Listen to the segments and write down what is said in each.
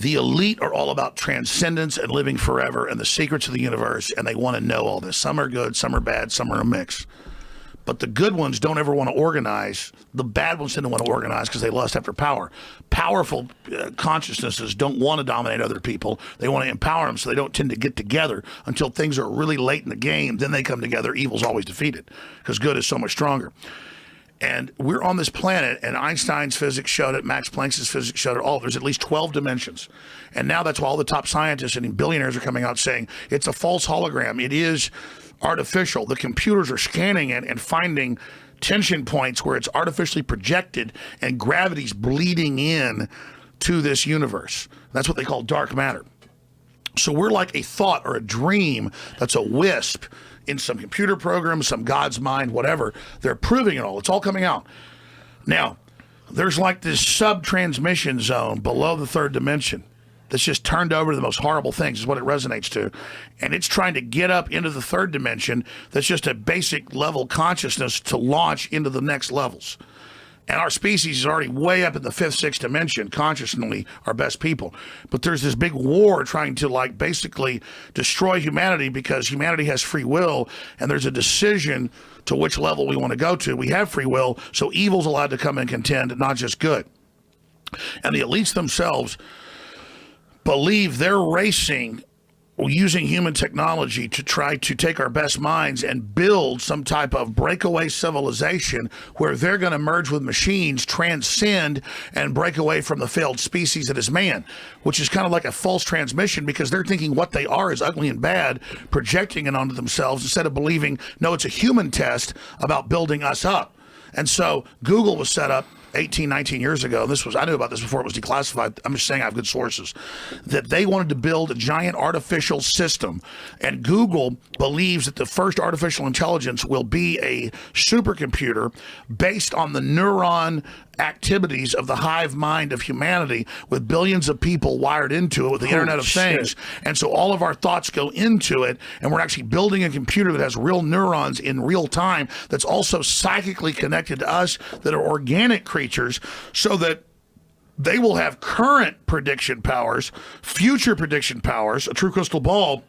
The elite are all about transcendence and living forever and the secrets of the universe, and they want to know all this. Some are good, some are bad, some are a mix. But the good ones don't ever want to organize. The bad ones tend to want to organize because they lust after power. Powerful consciousnesses don't want to dominate other people. They want to empower them, so they don't tend to get together until things are really late in the game. Then they come together. Evil's always defeated because good is so much stronger. And we're on this planet, and Einstein's physics showed it, Max Planck's physics showed it, there's at least 12 dimensions. And now that's why all the top scientists and billionaires are coming out saying it's a false hologram. It is artificial. The computers are scanning it and finding tension points where it's artificially projected and gravity's bleeding in to this universe. That's what they call dark matter. So we're like a thought or a dream that's a wisp in some computer program, some God's mind, whatever. They're proving it all. It's all coming out. Now, there's like this sub-transmission zone below the third dimension that's just turned over to the most horrible things is what it resonates to. And it's trying to get up into the third dimension that's just a basic level consciousness to launch into the next levels. And our species is already way up in the fifth, sixth dimension, consciously our best people. But there's this big war trying to like basically destroy humanity because humanity has free will and there's a decision to which level we want to go to. We have free will, so evil's allowed to come and contend, not just good. And the elites themselves believe they're racing using human technology to try to take our best minds and build some type of breakaway civilization where they're going to merge with machines, transcend, and break away from the failed species that is man, which is kind of like a false transmission because they're thinking what they are is ugly and bad, projecting it onto themselves instead of believing, no, it's a human test about building us up. And so Google was set up 18, 19 years ago. I knew about this before it was declassified. I'm just saying I have good sources, that they wanted to build a giant artificial system. And Google believes that the first artificial intelligence will be a supercomputer based on the neuron activities of the hive mind of humanity with billions of people wired into it with the Internet of Things. And so all of our thoughts go into it, and we're actually building a computer that has real neurons in real time that's also psychically connected to us, that are organic creatures, so that they will have current prediction powers, future prediction powers, a true crystal ball.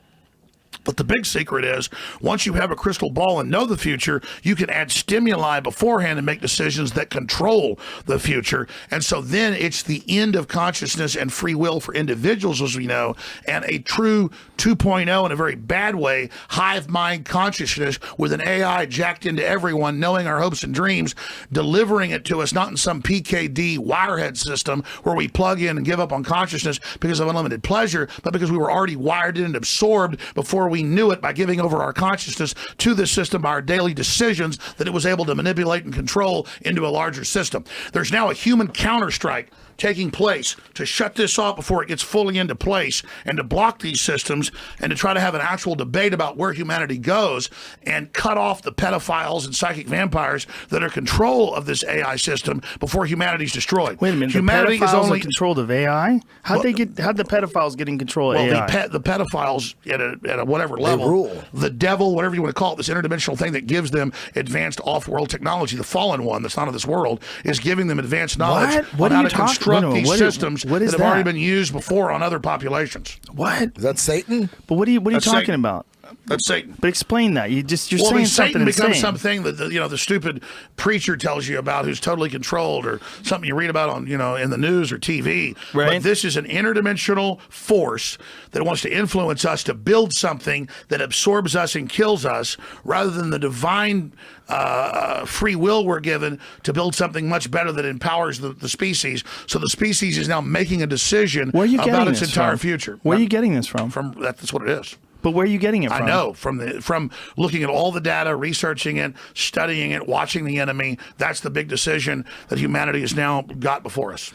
But the big secret is, once you have a crystal ball and know the future, you can add stimuli beforehand and make decisions that control the future. And so then it's the end of consciousness and free will for individuals, as we know, and a true 2.0 in a very bad way, hive mind consciousness with an AI jacked into everyone, knowing our hopes and dreams, delivering it to us, not in some PKD wirehead system where we plug in and give up on consciousness because of unlimited pleasure, but because we were already wired in and absorbed before we knew it by giving over our consciousness to the system by our daily decisions that it was able to manipulate and control into a larger system. There's now a human counterstrike taking place to shut this off before it gets fully into place and to block these systems and to try to have an actual debate about where humanity goes and cut off the pedophiles and psychic vampires that are control of this AI system before humanity's destroyed. Wait a minute, humanity the pedophiles is only controlled of AI? How'd the pedophiles get in control of AI? The pedophiles at a whatever level, they rule. The devil, whatever you want to call it, this interdimensional thing that gives them advanced off-world technology, the fallen one that's not of this world, is giving them advanced knowledge on how to construct these systems that have already been used before on other populations. What? Is that Satan? But what are you talking about? That's Satan. But explain that. You're saying Satan something becomes something that the stupid preacher tells you about, who's totally controlled, or something you read about on in the news or TV. Right. But this is an interdimensional force that wants to influence us to build something that absorbs us and kills us, rather than the divine free will we're given to build something much better that empowers the species. So the species is now making a decision about its entire future. Where are you getting this from? That's what it is. But where are you getting it from? I know, from looking at all the data, researching it, studying it, watching the enemy. That's the big decision that humanity has now got before us.